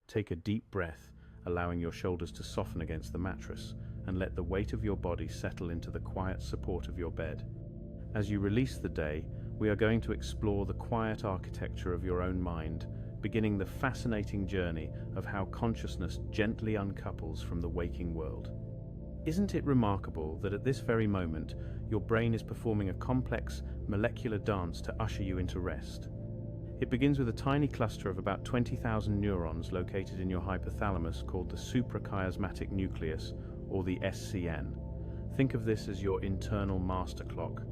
Take a deep breath, allowing your shoulders to soften against the mattress, and let the weight of your body settle into the quiet support of your bed. As you release the day, we are going to explore the quiet architecture of your own mind, beginning the fascinating journey of how consciousness gently uncouples from the waking world. Isn't it remarkable that at this very moment, your brain is performing a complex molecular dance to usher you into rest? It begins with a tiny cluster of about 20,000 neurons located in your hypothalamus called the suprachiasmatic nucleus, or the SCN. Think of this as your internal master clock.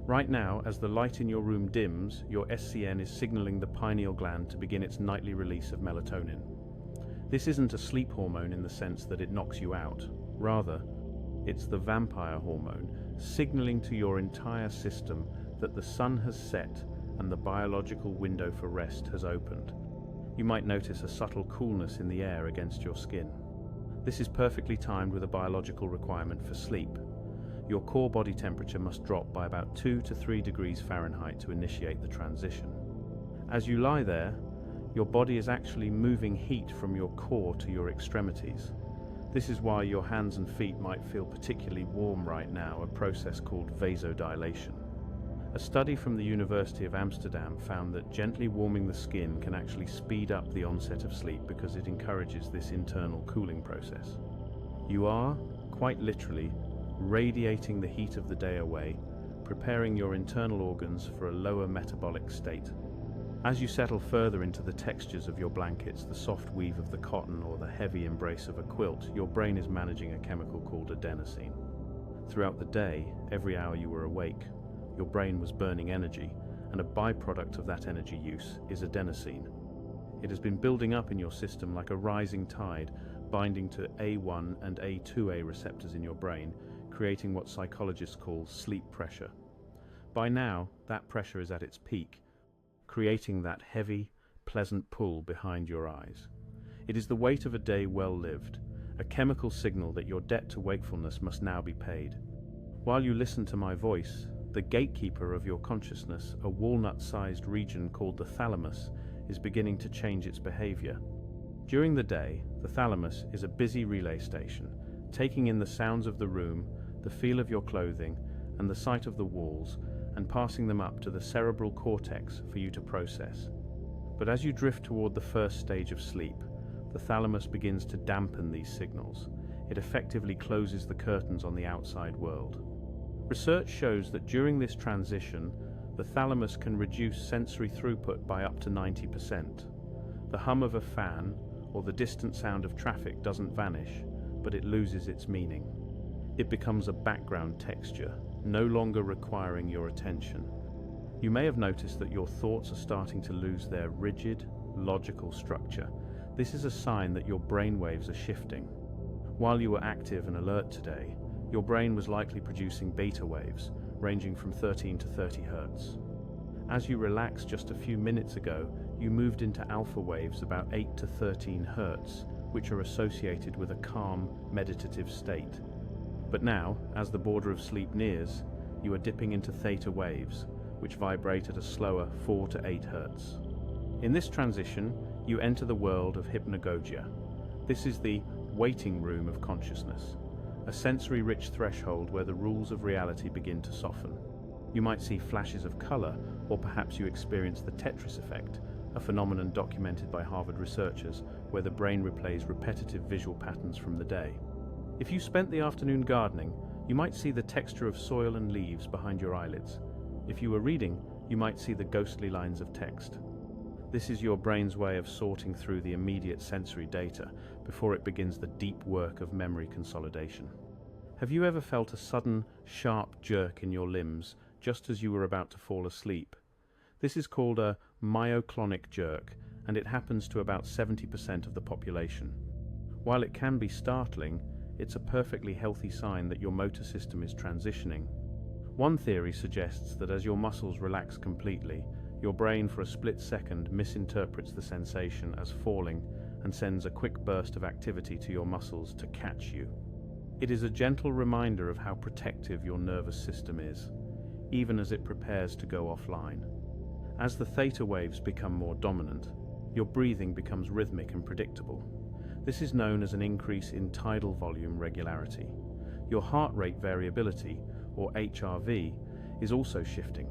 Right now, as the light in your room dims, your SCN is signaling the pineal gland to begin its nightly release of melatonin. This isn't a sleep hormone in the sense that it knocks you out. Rather, it's the vampire hormone, signaling to your entire system that the sun has set and the biological window for rest has opened. You might notice a subtle coolness in the air against your skin. This is perfectly timed with a biological requirement for sleep. Your core body temperature must drop by about 2 to 3 degrees Fahrenheit to initiate the transition. As you lie there, your body is actually moving heat from your core to your extremities. This is why your hands and feet might feel particularly warm right now, a process called vasodilation. A study from the University of Amsterdam found that gently warming the skin can actually speed up the onset of sleep because it encourages this internal cooling process. You are, quite literally, radiating the heat of the day away, preparing your internal organs for a lower metabolic state. As you settle further into the textures of your blankets, the soft weave of the cotton or the heavy embrace of a quilt, your brain is managing a chemical called adenosine. Throughout the day, every hour you were awake, your brain was burning energy, and a byproduct of that energy use is adenosine. It has been building up in your system like a rising tide, binding to A1 and A2A receptors in your brain, creating what psychologists call sleep pressure. By now, that pressure is at its peak, creating that heavy, pleasant pull behind your eyes. It is the weight of a day well lived, a chemical signal that your debt to wakefulness must now be paid. While you listen to my voice, the gatekeeper of your consciousness, a walnut-sized region called the thalamus, is beginning to change its behavior. During the day, the thalamus is a busy relay station, taking in the sounds of the room, the feel of your clothing, and the sight of the walls, and passing them up to the cerebral cortex for you to process. But as you drift toward the first stage of sleep, the thalamus begins to dampen these signals. It effectively closes the curtains on the outside world. Research shows that during this transition, the thalamus can reduce sensory throughput by up to 90%. The hum of a fan or the distant sound of traffic doesn't vanish, but it loses its meaning. It becomes a background texture, no longer requiring your attention. You may have noticed that your thoughts are starting to lose their rigid, logical structure. This is a sign that your brain waves are shifting. While you were active and alert today, your brain was likely producing beta waves, ranging from 13 to 30 Hz. As you relaxed just a few minutes ago, you moved into alpha waves about 8 to 13 Hz, which are associated with a calm, meditative state. But now, as the border of sleep nears, you are dipping into theta waves, which vibrate at a slower 4 to 8 Hz. In this transition, you enter the world of hypnagogia. This is the waiting room of consciousness, a sensory-rich threshold where the rules of reality begin to soften. You might see flashes of color, or perhaps you experience the Tetris effect, a phenomenon documented by Harvard researchers where the brain replays repetitive visual patterns from the day. If you spent the afternoon gardening, you might see the texture of soil and leaves behind your eyelids. If you were reading, you might see the ghostly lines of text. This is your brain's way of sorting through the immediate sensory data before it begins the deep work of memory consolidation. Have you ever felt a sudden, sharp jerk in your limbs just as you were about to fall asleep? This is called a myoclonic jerk, and it happens to about 70% of the population. While it can be startling, it's a perfectly healthy sign that your motor system is transitioning. One theory suggests that as your muscles relax completely, your brain for a split second misinterprets the sensation as falling and sends a quick burst of activity to your muscles to catch you. It is a gentle reminder of how protective your nervous system is, even as it prepares to go offline. As the theta waves become more dominant, Your breathing becomes rhythmic and predictable. This is known as an increase in tidal volume regularity. Your heart rate variability, or HRV, is also shifting.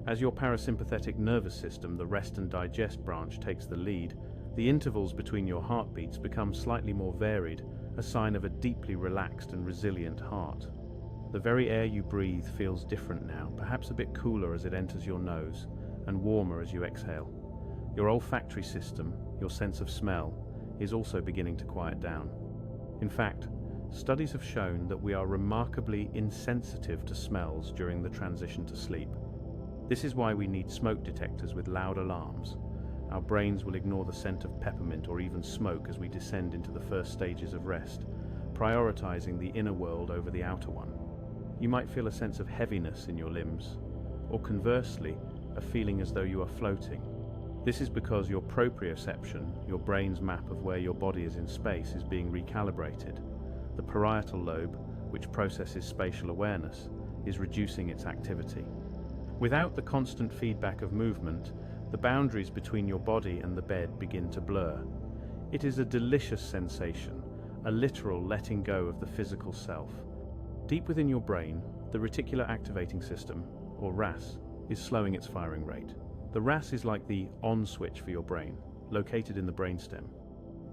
As your parasympathetic nervous system, the rest and digest branch, takes the lead, the intervals between your heartbeats become slightly more varied, a sign of a deeply relaxed and resilient heart. The very air you breathe feels different now, perhaps a bit cooler as it enters your nose, and warmer as you exhale. Your olfactory system, your sense of smell, is also beginning to quiet down. In fact, studies have shown that we are remarkably insensitive to smells during the transition to sleep. This is why we need smoke detectors with loud alarms. Our brains will ignore the scent of peppermint or even smoke as we descend into the first stages of rest, prioritizing the inner world over the outer one. You might feel a sense of heaviness in your limbs, or conversely, a feeling as though you are floating. This is because your proprioception, your brain's map of where your body is in space, is being recalibrated. The parietal lobe, which processes spatial awareness, is reducing its activity. Without the constant feedback of movement, the boundaries between your body and the bed begin to blur. It is a delicious sensation, a literal letting go of the physical self. Deep within your brain, the reticular activating system, or RAS, is slowing its firing rate. The RAS is like the on switch for your brain, located in the brainstem.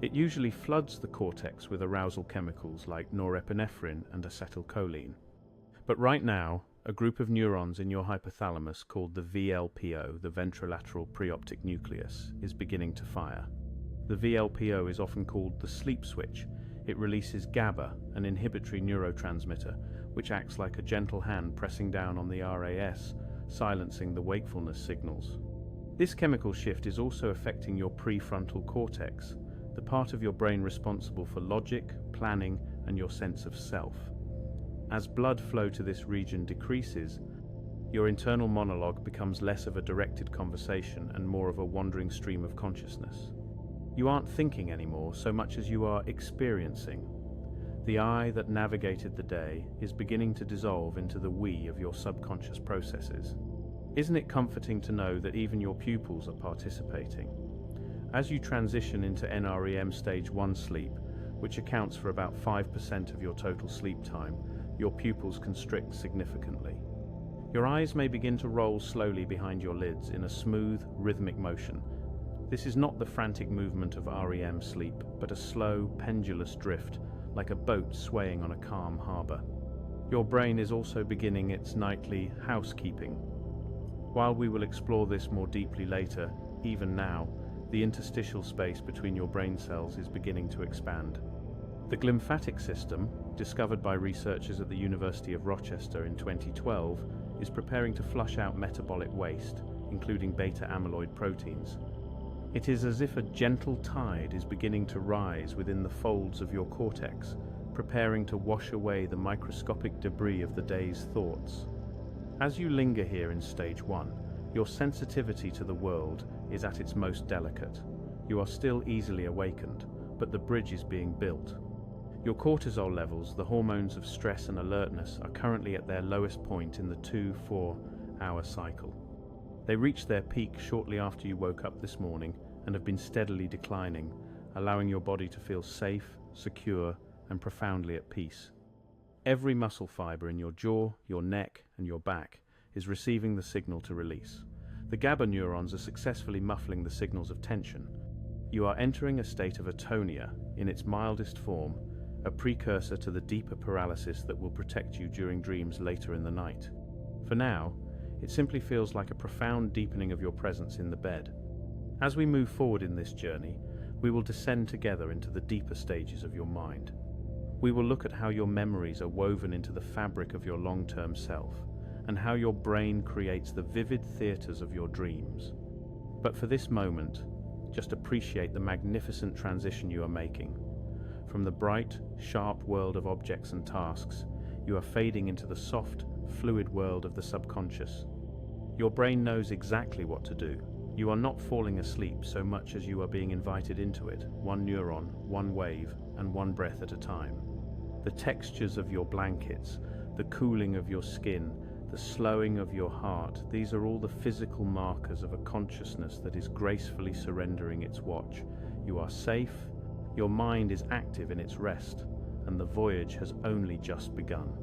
It usually floods the cortex with arousal chemicals like norepinephrine and acetylcholine. But right now, a group of neurons in your hypothalamus called the VLPO, the ventrolateral preoptic nucleus, is beginning to fire. The VLPO is often called the sleep switch. It releases GABA, an inhibitory neurotransmitter, which acts like a gentle hand pressing down on the RAS, silencing the wakefulness signals. This chemical shift is also affecting your prefrontal cortex, the part of your brain responsible for logic, planning, and your sense of self. As blood flow to this region decreases, your internal monologue becomes less of a directed conversation and more of a wandering stream of consciousness. You aren't thinking anymore so much as you are experiencing. The I that navigated the day is beginning to dissolve into the we of your subconscious processes. Isn't it comforting to know that even your pupils are participating? As you transition into NREM stage 1 sleep, which accounts for about 5% of your total sleep time, your pupils constrict significantly. Your eyes may begin to roll slowly behind your lids in a smooth, rhythmic motion. This is not the frantic movement of REM sleep, but a slow, pendulous drift, like a boat swaying on a calm harbor. Your brain is also beginning its nightly housekeeping. While we will explore this more deeply later, even now, the interstitial space between your brain cells is beginning to expand. The glymphatic system, discovered by researchers at the University of Rochester in 2012, is preparing to flush out metabolic waste, including beta-amyloid proteins. It is as if a gentle tide is beginning to rise within the folds of your cortex, preparing to wash away the microscopic debris of the day's thoughts. As you linger here in stage 1, your sensitivity to the world is at its most delicate. You are still easily awakened, but the bridge is being built. Your cortisol levels, the hormones of stress and alertness, are currently at their lowest point in the 2-4 hour cycle. They reached their peak shortly after you woke up this morning and have been steadily declining, allowing your body to feel safe, secure, and profoundly at peace. Every muscle fiber in your jaw, your neck, and your back is receiving the signal to release. The GABA neurons are successfully muffling the signals of tension. You are entering a state of atonia in its mildest form, a precursor to the deeper paralysis that will protect you during dreams later in the night. For now, it simply feels like a profound deepening of your presence in the bed. As we move forward in this journey, we will descend together into the deeper stages of your mind. We will look at how your memories are woven into the fabric of your long-term self, and how your brain creates the vivid theaters of your dreams. But for this moment, just appreciate the magnificent transition you are making. From the bright, sharp world of objects and tasks, you are fading into the soft, fluid world of the subconscious. Your brain knows exactly what to do. You are not falling asleep so much as you are being invited into it, one neuron, one wave, and one breath at a time. The textures of your blankets, the cooling of your skin, the slowing of your heart, these are all the physical markers of a consciousness that is gracefully surrendering its watch. You are safe, your mind is active in its rest, and the voyage has only just begun.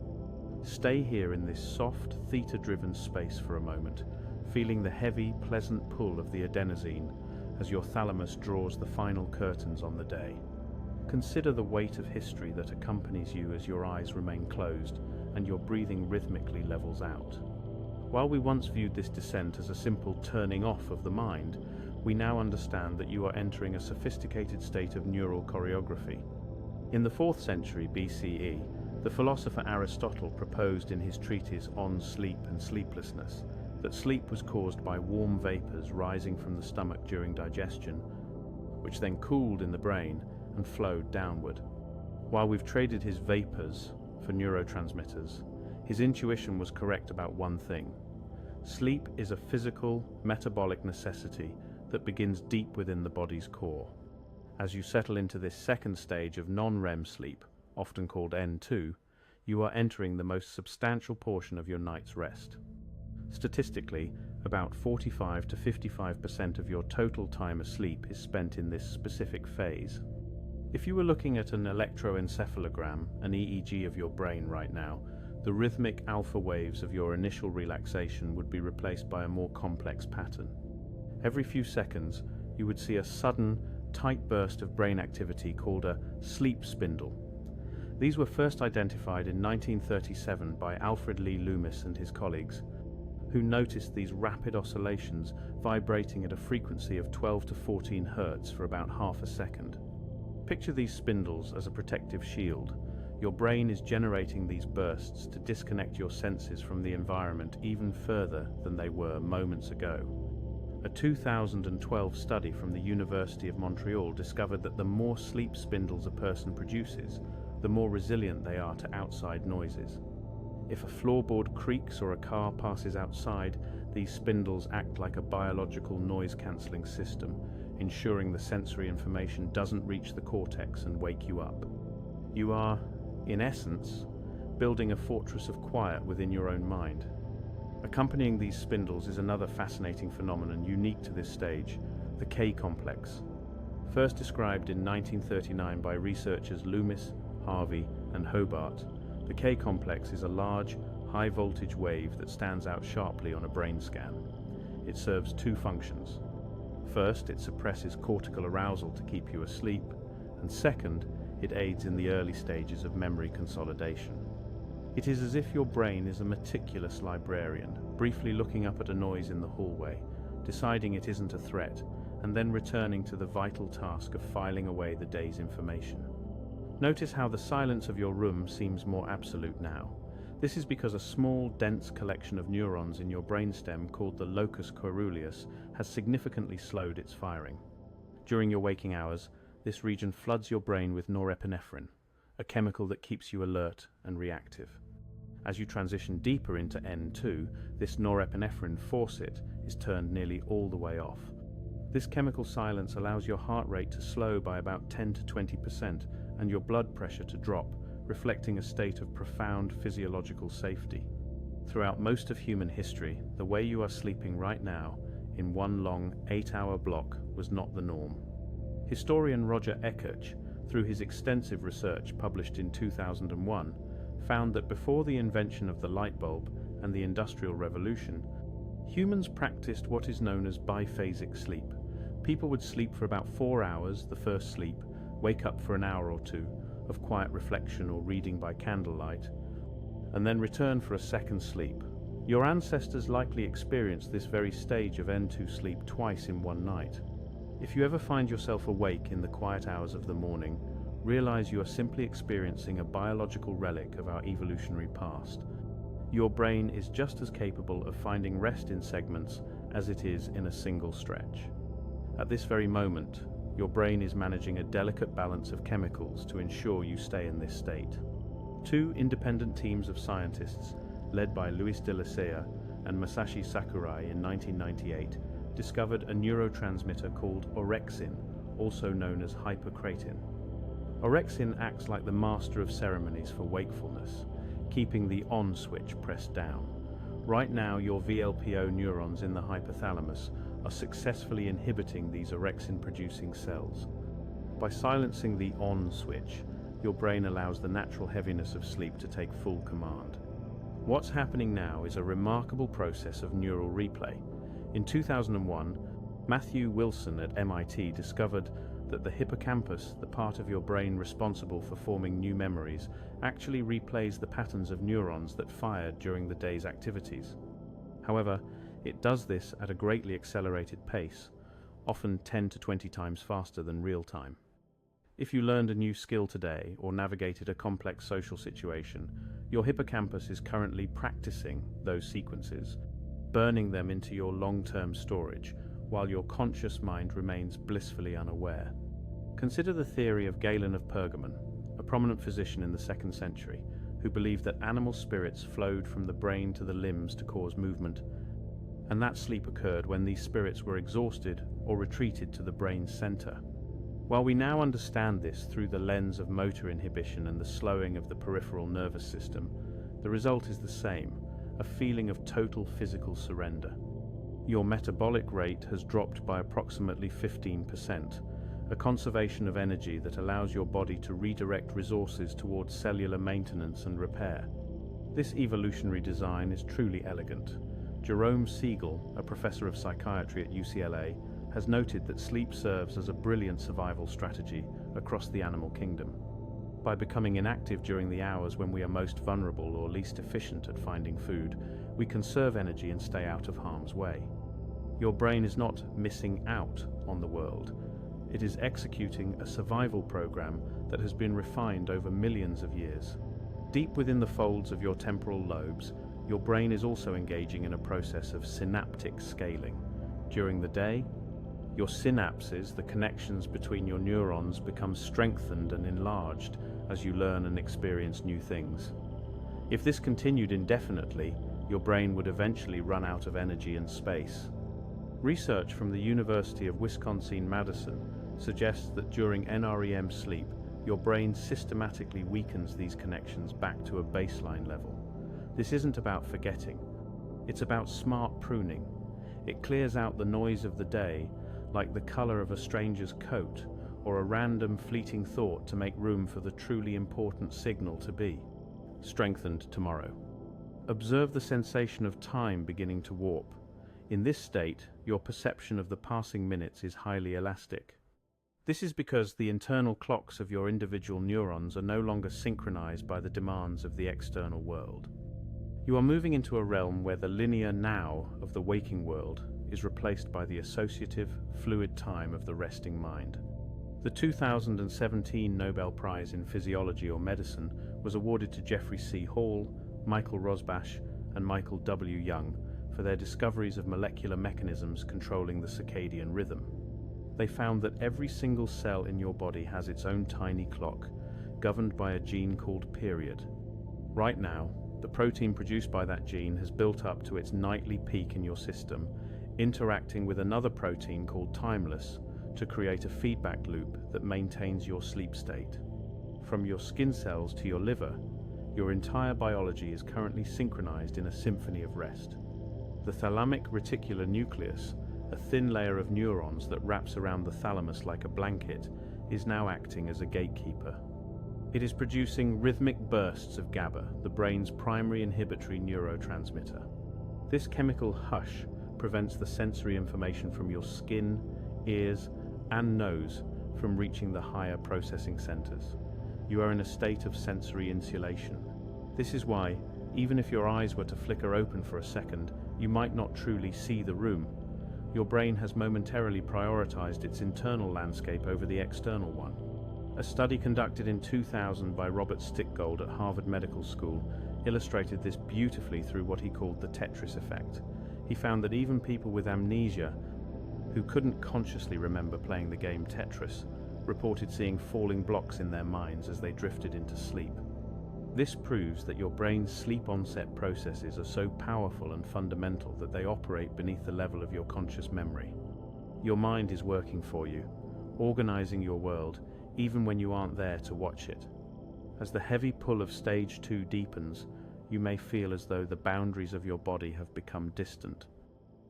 Stay here in this soft, theta-driven space for a moment, feeling the heavy, pleasant pull of the adenosine as your thalamus draws the final curtains on the day. Consider the weight of history that accompanies you as your eyes remain closed and your breathing rhythmically levels out. While we once viewed this descent as a simple turning off of the mind, we now understand that you are entering a sophisticated state of neural choreography. In the 4th century BCE, the philosopher Aristotle proposed in his treatise On Sleep and Sleeplessness that sleep was caused by warm vapors rising from the stomach during digestion, which then cooled in the brain and flowed downward. While we've traded his vapors for neurotransmitters, his intuition was correct about one thing. Sleep is a physical, metabolic necessity that begins deep within the body's core. As you settle into this second stage of non-REM sleep, often called N2, you are entering the most substantial portion of your night's rest. Statistically, about 45 to 55% of your total time asleep is spent in this specific phase. If you were looking at an electroencephalogram, an EEG of your brain right now, the rhythmic alpha waves of your initial relaxation would be replaced by a more complex pattern. Every few seconds, you would see a sudden, tight burst of brain activity called a sleep spindle. These were first identified in 1937 by Alfred Lee Loomis and his colleagues, who noticed these rapid oscillations vibrating at a frequency of 12 to 14 Hertz for about half a second. Picture these spindles as a protective shield. Your brain is generating these bursts to disconnect your senses from the environment even further than they were moments ago. A 2012 study from the University of Montreal discovered that the more sleep spindles a person produces, the more resilient they are to outside noises. If a floorboard creaks or a car passes outside, these spindles act like a biological noise-cancelling system, ensuring the sensory information doesn't reach the cortex and wake you up. You are, in essence, building a fortress of quiet within your own mind. Accompanying these spindles is another fascinating phenomenon unique to this stage, the K-complex. First described in 1939 by researchers Loomis, Harvey, and Hobart, the K-complex is a large, high-voltage wave that stands out sharply on a brain scan. It serves two functions. First, it suppresses cortical arousal to keep you asleep, and second, it aids in the early stages of memory consolidation. It is as if your brain is a meticulous librarian, briefly looking up at a noise in the hallway, deciding it isn't a threat, and then returning to the vital task of filing away the day's information. Notice how the silence of your room seems more absolute now. This is because a small, dense collection of neurons in your brainstem called the locus coeruleus has significantly slowed its firing. During your waking hours, this region floods your brain with norepinephrine, a chemical that keeps you alert and reactive. As you transition deeper into N2, this norepinephrine faucet is turned nearly all the way off. This chemical silence allows your heart rate to slow by about 10 to 20% and your blood pressure to drop, reflecting a state of profound physiological safety. Throughout most of human history, the way you are sleeping right now, in one long 8-hour block, was not the norm. Historian Roger Ekirch, through his extensive research published in 2001, found that before the invention of the light bulb and the Industrial Revolution, humans practiced what is known as biphasic sleep. People would sleep for about 4 hours, the first sleep, wake up for an hour or two of quiet reflection or reading by candlelight, and then return for a second sleep. Your ancestors likely experienced this very stage of N2 sleep twice in one night. If you ever find yourself awake in the quiet hours of the morning, realize you are simply experiencing a biological relic of our evolutionary past. Your brain is just as capable of finding rest in segments as it is in a single stretch. At this very moment, your brain is managing a delicate balance of chemicals to ensure you stay in this state. Two independent teams of scientists, led by Luis de la Sella and Masashi Sakurai in 1998, discovered a neurotransmitter called orexin, also known as hypocretin. Orexin acts like the master of ceremonies for wakefulness, keeping the on switch pressed down. Right now, your VLPO neurons in the hypothalamus are successfully inhibiting these orexin-producing cells. By silencing the on switch, your brain allows the natural heaviness of sleep to take full command. What's happening now is a remarkable process of neural replay. In 2001, Matthew Wilson at MIT discovered that the hippocampus, the part of your brain responsible for forming new memories, actually replays the patterns of neurons that fired during the day's activities. However, it does this at a greatly accelerated pace, often 10 to 20 times faster than real time. If you learned a new skill today or navigated a complex social situation, your hippocampus is currently practicing those sequences, burning them into your long-term storage, while your conscious mind remains blissfully unaware. Consider the theory of Galen of Pergamon, a prominent physician in the 2nd century, who believed that animal spirits flowed from the brain to the limbs to cause movement, and that sleep occurred when these spirits were exhausted or retreated to the brain's center. While we now understand this through the lens of motor inhibition and the slowing of the peripheral nervous system, the result is the same, a feeling of total physical surrender. Your metabolic rate has dropped by approximately 15%, a conservation of energy that allows your body to redirect resources towards cellular maintenance and repair. This evolutionary design is truly elegant. Jerome Siegel, a professor of psychiatry at UCLA, has noted that sleep serves as a brilliant survival strategy across the animal kingdom. By becoming inactive during the hours when we are most vulnerable or least efficient at finding food, we conserve energy and stay out of harm's way. Your brain is not missing out on the world. It is executing a survival program that has been refined over millions of years. Deep within the folds of your temporal lobes, your brain is also engaging in a process of synaptic scaling. During the day, your synapses, the connections between your neurons, become strengthened and enlarged as you learn and experience new things. If this continued indefinitely, your brain would eventually run out of energy and space. Research from the University of Wisconsin-Madison suggests that during NREM sleep, your brain systematically weakens these connections back to a baseline level. This isn't about forgetting. It's about smart pruning. It clears out the noise of the day, like the color of a stranger's coat, or a random fleeting thought to make room for the truly important signal to be strengthened tomorrow. Observe the sensation of time beginning to warp. In this state, your perception of the passing minutes is highly elastic. This is because the internal clocks of your individual neurons are no longer synchronized by the demands of the external world. You are moving into a realm where the linear now of the waking world is replaced by the associative, fluid time of the resting mind. The 2017 Nobel Prize in Physiology or Medicine was awarded to Jeffrey C. Hall, Michael Rosbash, and Michael W. Young for their discoveries of molecular mechanisms controlling the circadian rhythm. They found that every single cell in your body has its own tiny clock, governed by a gene called period. Right now, the protein produced by that gene has built up to its nightly peak in your system, interacting with another protein called timeless to create a feedback loop that maintains your sleep state. From your skin cells to your liver, your entire biology is currently synchronized in a symphony of rest. The thalamic reticular nucleus, a thin layer of neurons that wraps around the thalamus like a blanket, is now acting as a gatekeeper. It is producing rhythmic bursts of GABA, the brain's primary inhibitory neurotransmitter. This chemical hush prevents the sensory information from your skin, ears, and nose from reaching the higher processing centers. You are in a state of sensory insulation. This is why, even if your eyes were to flicker open for a second, you might not truly see the room. Your brain has momentarily prioritized its internal landscape over the external one. A study conducted in 2000 by Robert Stickgold at Harvard Medical School illustrated this beautifully through what he called the Tetris effect. He found that even people with amnesia, who couldn't consciously remember playing the game Tetris, reported seeing falling blocks in their minds as they drifted into sleep. This proves that your brain's sleep-onset processes are so powerful and fundamental that they operate beneath the level of your conscious memory. Your mind is working for you, organizing your world, even when you aren't there to watch it. As the heavy pull of stage 2 deepens, you may feel as though the boundaries of your body have become distant.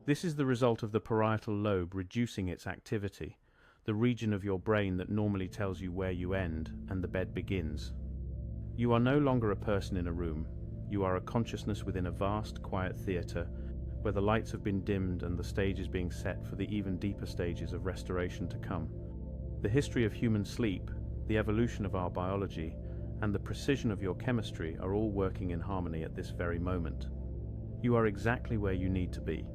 This is the result of the parietal lobe reducing its activity, the region of your brain that normally tells you where you end and the bed begins. You are no longer a person in a room. You are a consciousness within a vast, quiet theatre where the lights have been dimmed and the stage is being set for the even deeper stages of restoration to come. The history of human sleep, the evolution of our biology, and the precision of your chemistry are all working in harmony at this very moment. You are exactly where you need to be,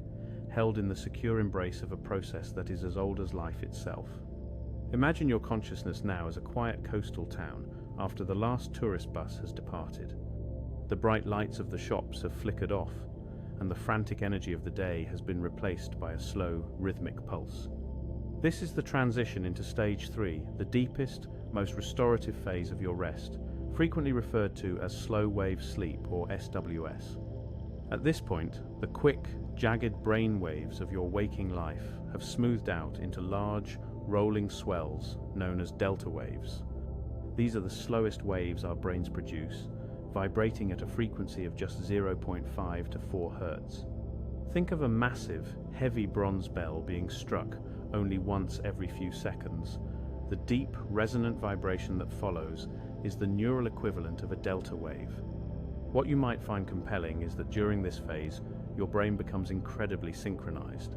held in the secure embrace of a process that is as old as life itself. Imagine your consciousness now as a quiet coastal town after the last tourist bus has departed. The bright lights of the shops have flickered off, and the frantic energy of the day has been replaced by a slow, rhythmic pulse. This is the transition into stage 3, the deepest, most restorative phase of your rest, frequently referred to as slow-wave sleep or SWS. At this point, the quick, jagged brain waves of your waking life have smoothed out into large, rolling swells known as delta waves. These are the slowest waves our brains produce, vibrating at a frequency of just 0.5 to 4 Hz. Think of a massive, heavy bronze bell being struck only once every few seconds. The deep, resonant vibration that follows is the neural equivalent of a delta wave. What you might find compelling is that during this phase, your brain becomes incredibly synchronized.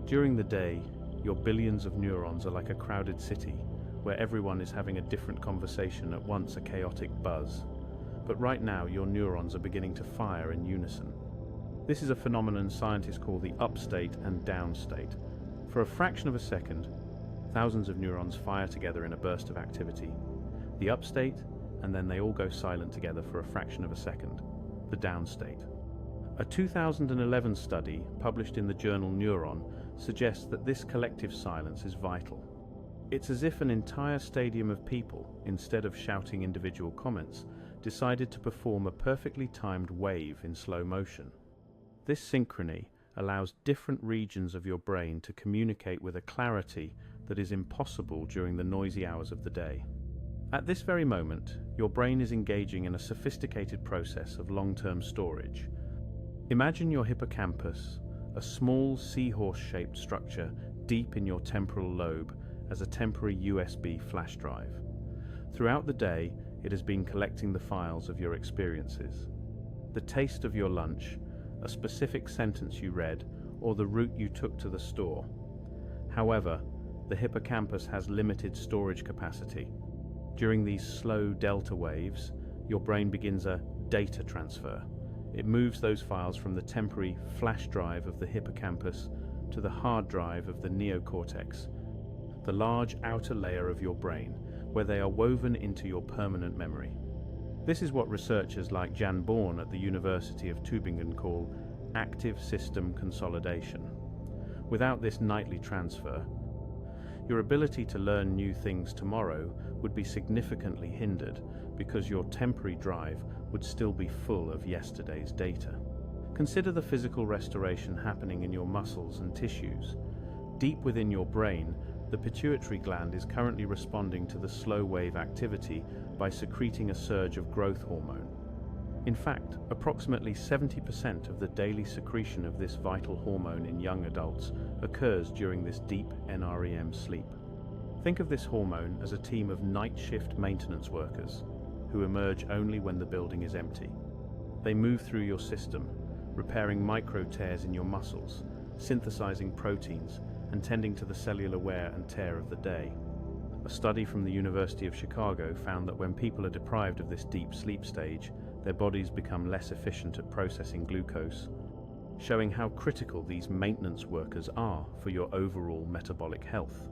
During the day, your billions of neurons are like a crowded city, where everyone is having a different conversation at once a chaotic buzz. But right now, your neurons are beginning to fire in unison. This is a phenomenon scientists call the up state and down state. For a fraction of a second, thousands of neurons fire together in a burst of activity. The up state, and then they all go silent together for a fraction of a second, the down state. A 2011 study published in the journal Neuron suggests that this collective silence is vital. It's as if an entire stadium of people, instead of shouting individual comments, decided to perform a perfectly timed wave in slow motion. This synchrony allows different regions of your brain to communicate with a clarity that is impossible during the noisy hours of the day. At this very moment, your brain is engaging in a sophisticated process of long-term storage. Imagine your hippocampus, a small seahorse-shaped structure deep in your temporal lobe, as a temporary USB flash drive. Throughout the day, it has been collecting the files of your experiences. The taste of your lunch, a specific sentence you read, or the route you took to the store. However, the hippocampus has limited storage capacity. During these slow delta waves, your brain begins a data transfer. It moves those files from the temporary flash drive of the hippocampus to the hard drive of the neocortex, the large outer layer of your brain, where they are woven into your permanent memory. This is what researchers like Jan Born at the University of Tübingen call active system consolidation. Without this nightly transfer, your ability to learn new things tomorrow would be significantly hindered because your temporary drive would still be full of yesterday's data. Consider the physical restoration happening in your muscles and tissues. Deep within your brain, the pituitary gland is currently responding to the slow wave activity by secreting a surge of growth hormone. In fact, approximately 70% of the daily secretion of this vital hormone in young adults occurs during this deep NREM sleep. Think of this hormone as a team of night shift maintenance workers who emerge only when the building is empty. They move through your system, repairing micro tears in your muscles, synthesizing proteins, and tending to the cellular wear and tear of the day. A study from the University of Chicago found that when people are deprived of this deep sleep stage, their bodies become less efficient at processing glucose, showing how critical these maintenance workers are for your overall metabolic health.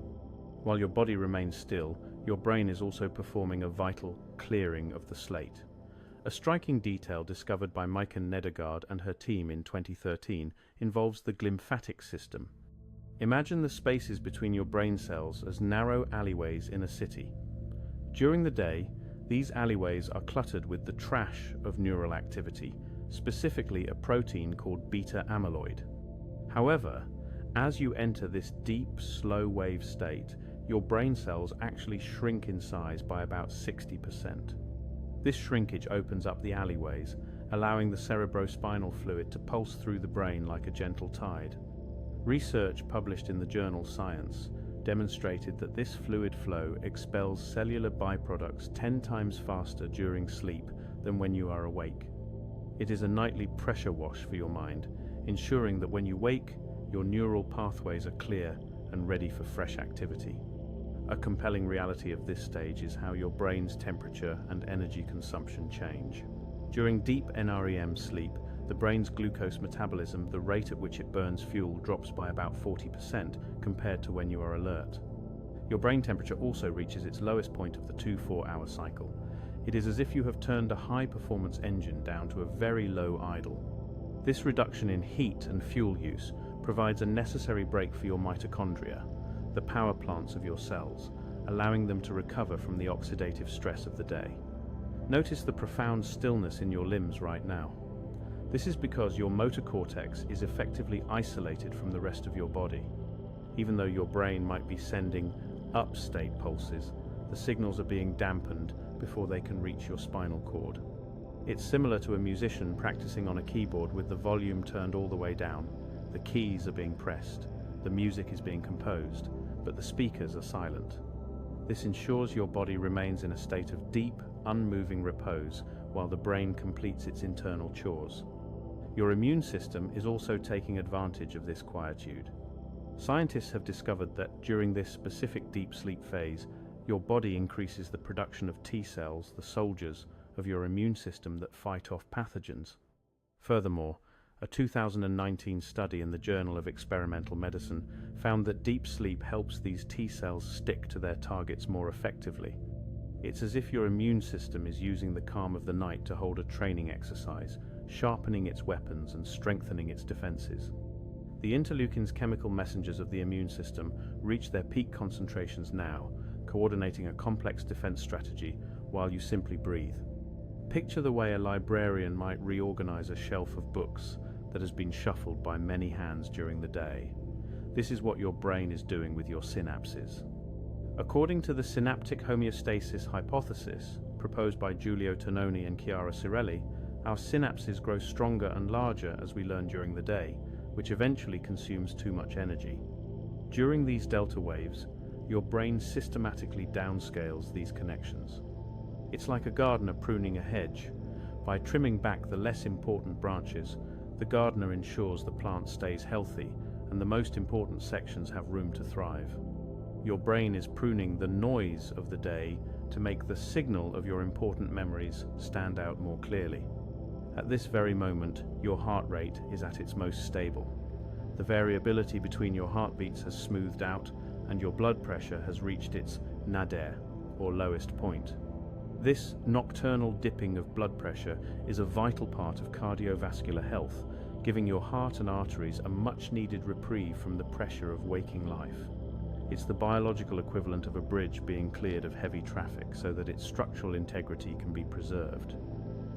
While your body remains still, your brain is also performing a vital clearing of the slate. A striking detail discovered by Maiken Nedergaard and her team in 2013 involves the glymphatic system. Imagine the spaces between your brain cells as narrow alleyways in a city. During the day, these alleyways are cluttered with the trash of neural activity, specifically a protein called beta amyloid. However, as you enter this deep, slow wave state, your brain cells actually shrink in size by about 60%. This shrinkage opens up the alleyways, allowing the cerebrospinal fluid to pulse through the brain like a gentle tide. Research published in the journal Science demonstrated that this fluid flow expels cellular byproducts 10 times faster during sleep than when you are awake. It is a nightly pressure wash for your mind, ensuring that when you wake, your neural pathways are clear and ready for fresh activity. A compelling reality of this stage is how your brain's temperature and energy consumption change. During deep NREM sleep, the brain's glucose metabolism, the rate at which it burns fuel, drops by about 40% compared to when you are alert. Your brain temperature also reaches its lowest point of the 2-4-hour cycle. It is as if you have turned a high-performance engine down to a very low idle. This reduction in heat and fuel use provides a necessary break for your mitochondria, the power plants of your cells, allowing them to recover from the oxidative stress of the day. Notice the profound stillness in your limbs right now. This is because your motor cortex is effectively isolated from the rest of your body. Even though your brain might be sending up-state pulses, the signals are being dampened before they can reach your spinal cord. It's similar to a musician practicing on a keyboard with the volume turned all the way down. The keys are being pressed, the music is being composed, but the speakers are silent. This ensures your body remains in a state of deep, unmoving repose while the brain completes its internal chores. Your immune system is also taking advantage of this quietude. Scientists have discovered that during this specific deep sleep phase, your body increases the production of T cells, the soldiers of your immune system that fight off pathogens. Furthermore, a 2019 study in the Journal of Experimental Medicine found that deep sleep helps these T cells stick to their targets more effectively. It's as if your immune system is using the calm of the night to hold a training exercise, sharpening its weapons and strengthening its defenses. The interleukins, chemical messengers of the immune system, reach their peak concentrations now, coordinating a complex defense strategy while you simply breathe. Picture the way a librarian might reorganize a shelf of books that has been shuffled by many hands during the day. This is what your brain is doing with your synapses. According to the synaptic homeostasis hypothesis, proposed by Giulio Tononi and Chiara Cirelli, our synapses grow stronger and larger as we learn during the day, which eventually consumes too much energy. During these delta waves, your brain systematically downscales these connections. It's like a gardener pruning a hedge. By trimming back the less important branches, the gardener ensures the plant stays healthy and the most important sections have room to thrive. Your brain is pruning the noise of the day to make the signal of your important memories stand out more clearly. At this very moment, your heart rate is at its most stable. The variability between your heartbeats has smoothed out and your blood pressure has reached its nadir, or lowest point. This nocturnal dipping of blood pressure is a vital part of cardiovascular health, giving your heart and arteries a much-needed reprieve from the pressure of waking life. It's the biological equivalent of a bridge being cleared of heavy traffic so that its structural integrity can be preserved.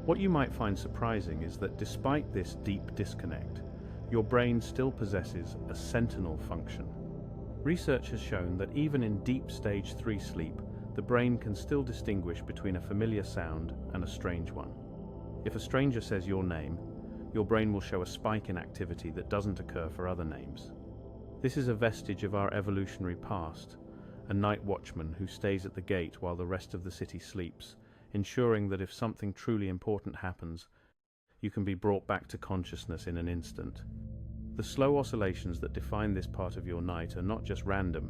What you might find surprising is that despite this deep disconnect, your brain still possesses a sentinel function. Research has shown that even in deep stage 3 sleep, the brain can still distinguish between a familiar sound and a strange one. If a stranger says your name, your brain will show a spike in activity that doesn't occur for other names. This is a vestige of our evolutionary past, a night watchman who stays at the gate while the rest of the city sleeps, ensuring that if something truly important happens, you can be brought back to consciousness in an instant. The slow oscillations that define this part of your night are not just random,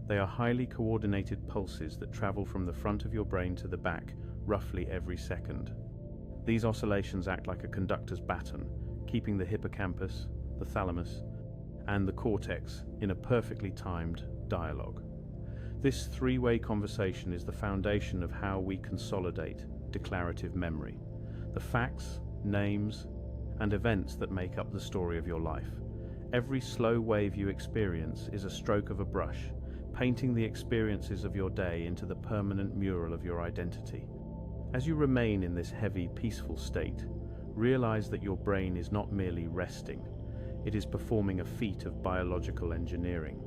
they are highly coordinated pulses that travel from the front of your brain to the back roughly every second. These oscillations act like a conductor's baton, keeping the hippocampus, the thalamus, and the cortex in a perfectly timed dialogue. This three-way conversation is the foundation of how we consolidate declarative memory, the facts, names, and events that make up the story of your life. Every slow wave you experience is a stroke of a brush, painting the experiences of your day into the permanent mural of your identity. As you remain in this heavy, peaceful state, realize that your brain is not merely resting, it is performing a feat of biological engineering.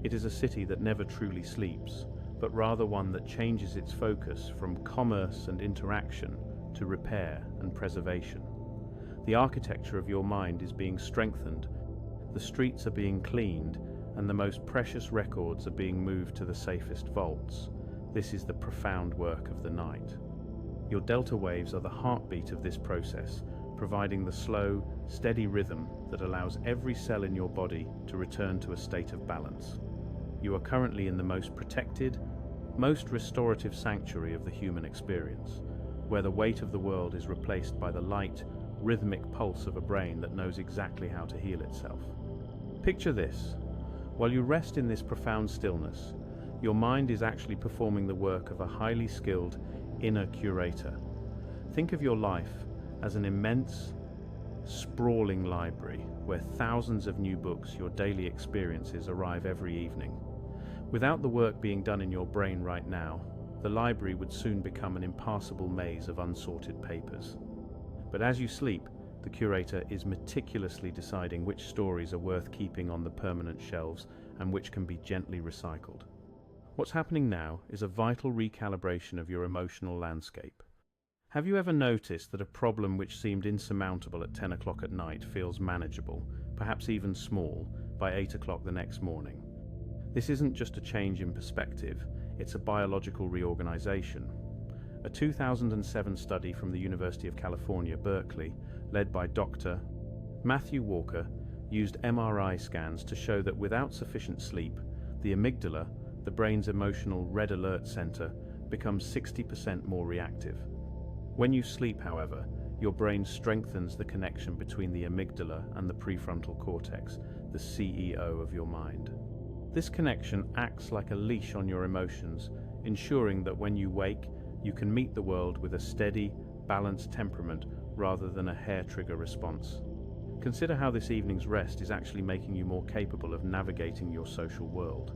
It is a city that never truly sleeps, but rather one that changes its focus from commerce and interaction to repair and preservation. The architecture of your mind is being strengthened, the streets are being cleaned, and the most precious records are being moved to the safest vaults. This is the profound work of the night. Your delta waves are the heartbeat of this process, providing the slow, steady rhythm that allows every cell in your body to return to a state of balance. You are currently in the most protected, most restorative sanctuary of the human experience, where the weight of the world is replaced by the light, rhythmic pulse of a brain that knows exactly how to heal itself. Picture this. While you rest in this profound stillness, your mind is actually performing the work of a highly skilled inner curator. Think of your life as an immense, sprawling library where thousands of new books, your daily experiences, arrive every evening. Without the work being done in your brain right now, the library would soon become an impassable maze of unsorted papers. But as you sleep, the curator is meticulously deciding which stories are worth keeping on the permanent shelves and which can be gently recycled. What's happening now is a vital recalibration of your emotional landscape. Have you ever noticed that a problem which seemed insurmountable at 10 o'clock at night feels manageable, perhaps even small, by 8 o'clock the next morning? This isn't just a change in perspective, it's a biological reorganization. A 2007 study from the University of California, Berkeley, led by Dr. Matthew Walker, used MRI scans to show that without sufficient sleep, the amygdala, the brain's emotional red alert center, becomes 60% more reactive. When you sleep, however, your brain strengthens the connection between the amygdala and the prefrontal cortex, the CEO of your mind. This connection acts like a leash on your emotions, ensuring that when you wake, you can meet the world with a steady, balanced temperament rather than a hair-trigger response. Consider how this evening's rest is actually making you more capable of navigating your social world.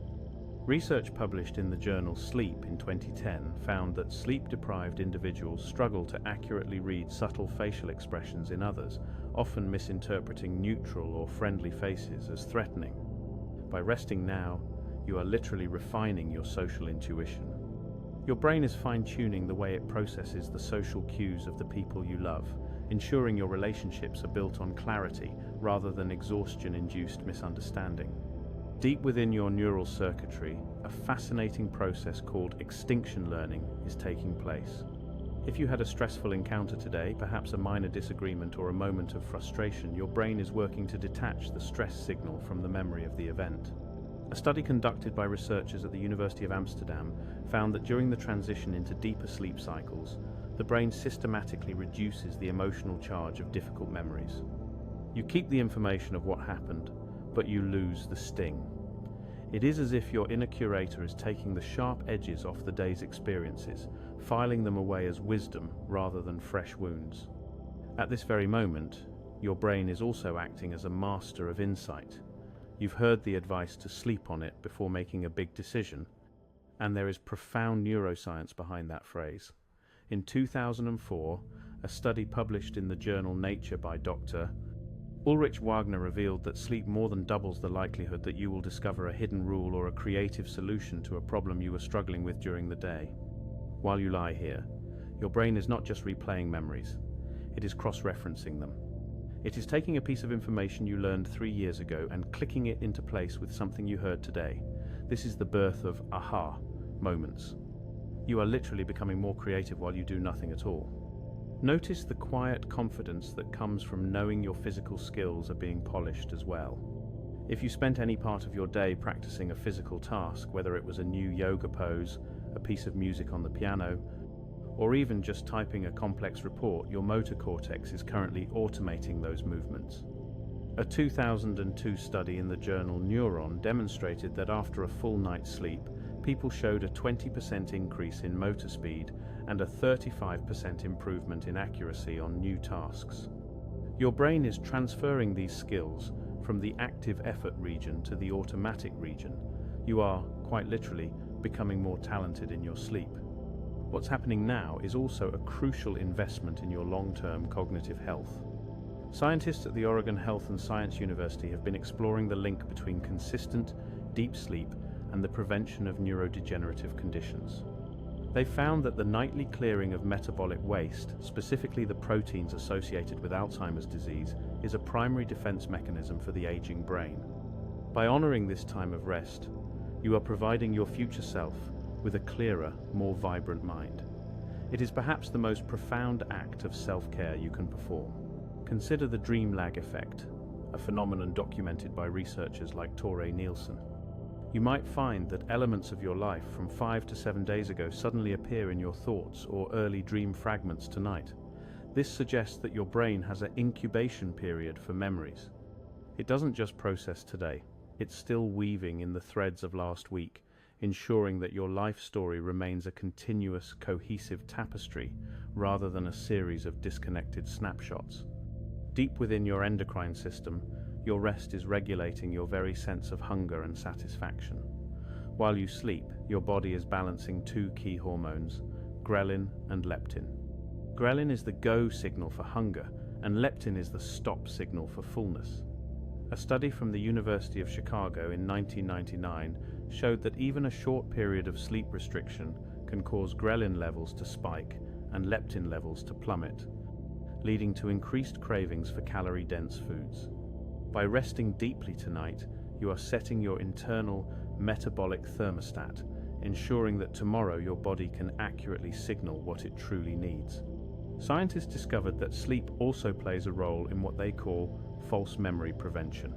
Research published in the journal Sleep in 2010 found that sleep-deprived individuals struggle to accurately read subtle facial expressions in others, often misinterpreting neutral or friendly faces as threatening. By resting now, you are literally refining your social intuition. Your brain is fine-tuning the way it processes the social cues of the people you love, ensuring your relationships are built on clarity rather than exhaustion-induced misunderstanding. Deep within your neural circuitry, a fascinating process called extinction learning is taking place. If you had a stressful encounter today, perhaps a minor disagreement or a moment of frustration, your brain is working to detach the stress signal from the memory of the event. A study conducted by researchers at the University of Amsterdam found that during the transition into deeper sleep cycles, the brain systematically reduces the emotional charge of difficult memories. You keep the information of what happened, but you lose the sting. It is as if your inner curator is taking the sharp edges off the day's experiences, filing them away as wisdom rather than fresh wounds. At this very moment, your brain is also acting as a master of insight. You've heard the advice to sleep on it before making a big decision, and there is profound neuroscience behind that phrase. In 2004, a study published in the journal Nature by Dr. Ulrich Wagner revealed that sleep more than doubles the likelihood that you will discover a hidden rule or a creative solution to a problem you were struggling with during the day. While you lie here, your brain is not just replaying memories, it is cross-referencing them. It is taking a piece of information you learned 3 years ago and clicking it into place with something you heard today. This is the birth of aha moments. You are literally becoming more creative while you do nothing at all. Notice the quiet confidence that comes from knowing your physical skills are being polished as well. If you spent any part of your day practicing a physical task, whether it was a new yoga pose, a piece of music on the piano, or even just typing a complex report, your motor cortex is currently automating those movements. A 2002 study in the journal Neurons demonstrated that after a full night's sleep, people showed a 20% increase in motor speed and a 35% improvement in accuracy on new tasks. Your brain is transferring these skills from the active effort region to the automatic region. You are, quite literally, becoming more talented in your sleep. What's happening now is also a crucial investment in your long-term cognitive health. Scientists at the Oregon Health and Science University have been exploring the link between consistent, deep sleep and the prevention of neurodegenerative conditions. They found that the nightly clearing of metabolic waste, specifically the proteins associated with Alzheimer's disease, is a primary defense mechanism for the aging brain. By honoring this time of rest, you are providing your future self with a clearer, more vibrant mind. It is perhaps the most profound act of self-care you can perform. Consider the dream lag effect, a phenomenon documented by researchers like Tore Nielsen. You might find that elements of your life from 5 to 7 days ago suddenly appear in your thoughts or early dream fragments tonight. This suggests that your brain has an incubation period for memories. It doesn't just process today, it's still weaving in the threads of last week, ensuring that your life story remains a continuous, cohesive tapestry rather than a series of disconnected snapshots. Deep within your endocrine system, your rest is regulating your very sense of hunger and satisfaction. While you sleep, your body is balancing two key hormones, ghrelin and leptin. Ghrelin is the go signal for hunger, and leptin is the stop signal for fullness. A study from the University of Chicago in 1999 showed that even a short period of sleep restriction can cause ghrelin levels to spike and leptin levels to plummet, leading to increased cravings for calorie-dense foods. By resting deeply tonight, you are setting your internal metabolic thermostat, ensuring that tomorrow your body can accurately signal what it truly needs. Scientists discovered that sleep also plays a role in what they call false memory prevention.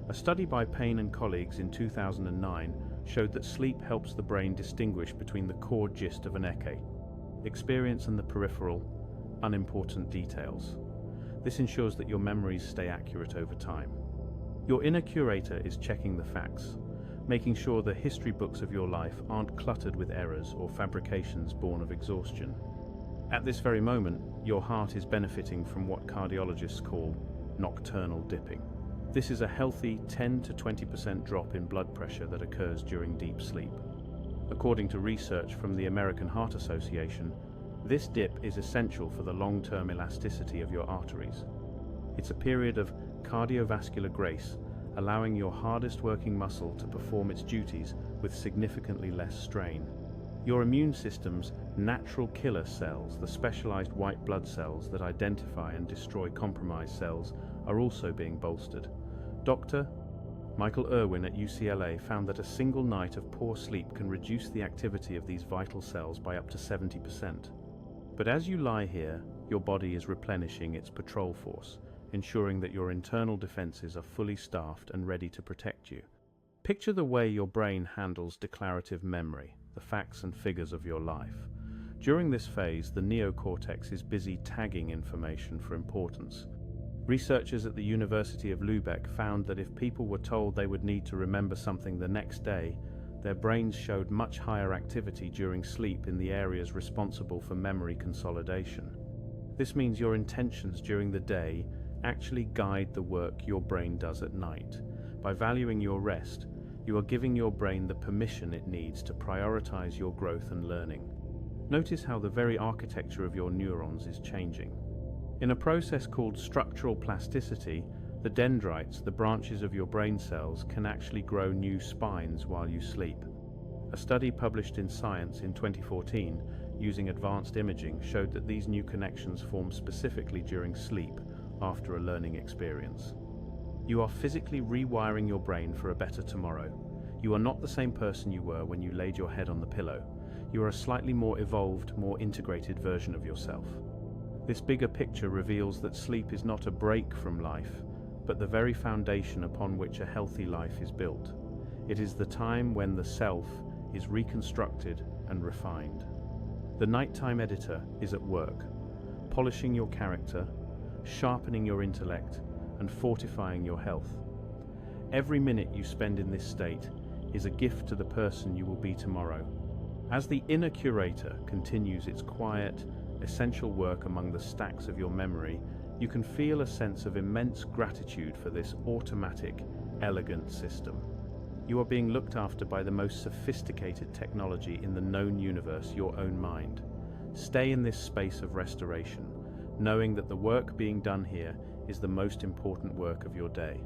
A study by Payne and colleagues in 2009 showed that sleep helps the brain distinguish between the core gist of an experience and the peripheral, unimportant details. This ensures that your memories stay accurate over time. Your inner curator is checking the facts, making sure the history books of your life aren't cluttered with errors or fabrications born of exhaustion. At this very moment, your heart is benefiting from what cardiologists call nocturnal dipping. This is a healthy 10 to 20% drop in blood pressure that occurs during deep sleep. According to research from the American Heart Association, this dip is essential for the long-term elasticity of your arteries. It's a period of cardiovascular grace, allowing your hardest working muscle to perform its duties with significantly less strain. Your immune system's natural killer cells, the specialized white blood cells that identify and destroy compromised cells, are also being bolstered. Dr. Michael Irwin at UCLA found that a single night of poor sleep can reduce the activity of these vital cells by up to 70%. But as you lie here, your body is replenishing its patrol force, ensuring that your internal defenses are fully staffed and ready to protect you. Picture the way your brain handles declarative memory, the facts and figures of your life. During this phase, the neocortex is busy tagging information for importance. Researchers at the University of Lübeck found that if people were told they would need to remember something the next day, their brains showed much higher activity during sleep in the areas responsible for memory consolidation. This means your intentions during the day actually guide the work your brain does at night. By valuing your rest, you are giving your brain the permission it needs to prioritize your growth and learning. Notice how the very architecture of your neurons is changing. In a process called structural plasticity, the dendrites, the branches of your brain cells, can actually grow new spines while you sleep. A study published in Science in 2014, using advanced imaging, showed that these new connections form specifically during sleep after a learning experience. You are physically rewiring your brain for a better tomorrow. You are not the same person you were when you laid your head on the pillow. You are a slightly more evolved, more integrated version of yourself. This bigger picture reveals that sleep is not a break from life, but the very foundation upon which a healthy life is built. It is the time when the self is reconstructed and refined. The nighttime editor is at work, polishing your character, sharpening your intellect, and fortifying your health. Every minute you spend in this state is a gift to the person you will be tomorrow. As the inner curator continues its quiet, essential work among the stacks of your memory, you can feel a sense of immense gratitude for this automatic, elegant system. You are being looked after by the most sophisticated technology in the known universe, your own mind. Stay in this space of restoration, knowing that the work being done here is the most important work of your day.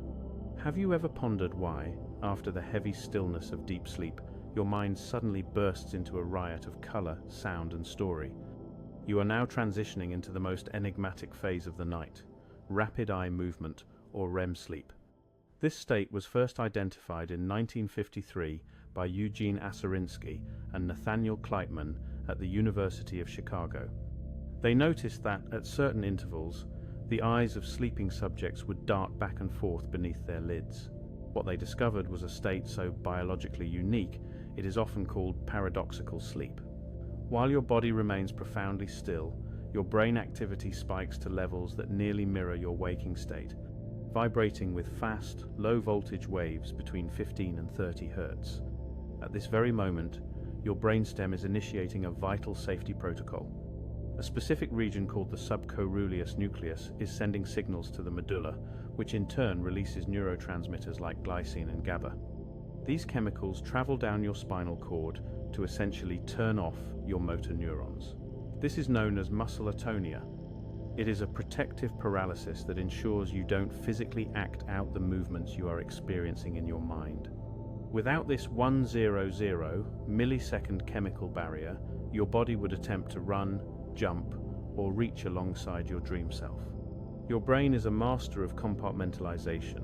Have you ever pondered why, after the heavy stillness of deep sleep, your mind suddenly bursts into a riot of color, sound, and story. You are now transitioning into the most enigmatic phase of the night, rapid eye movement, or REM sleep. This state was first identified in 1953 by Eugene Aserinsky and Nathaniel Kleitman at the University of Chicago. They noticed that, at certain intervals, the eyes of sleeping subjects would dart back and forth beneath their lids. What they discovered was a state so biologically unique, it is often called paradoxical sleep. While your body remains profoundly still, your brain activity spikes to levels that nearly mirror your waking state, vibrating with fast, low-voltage waves between 15 and 30 Hz. At this very moment, your brainstem is initiating a vital safety protocol. A specific region called the subcoeruleus nucleus is sending signals to the medulla, which in turn releases neurotransmitters like glycine and GABA. These chemicals travel down your spinal cord to essentially turn off your motor neurons. This is known as muscle atonia. It is a protective paralysis that ensures you don't physically act out the movements you are experiencing in your mind. Without this 100 millisecond chemical barrier, your body would attempt to run, jump, or reach alongside your dream self. Your brain is a master of compartmentalization,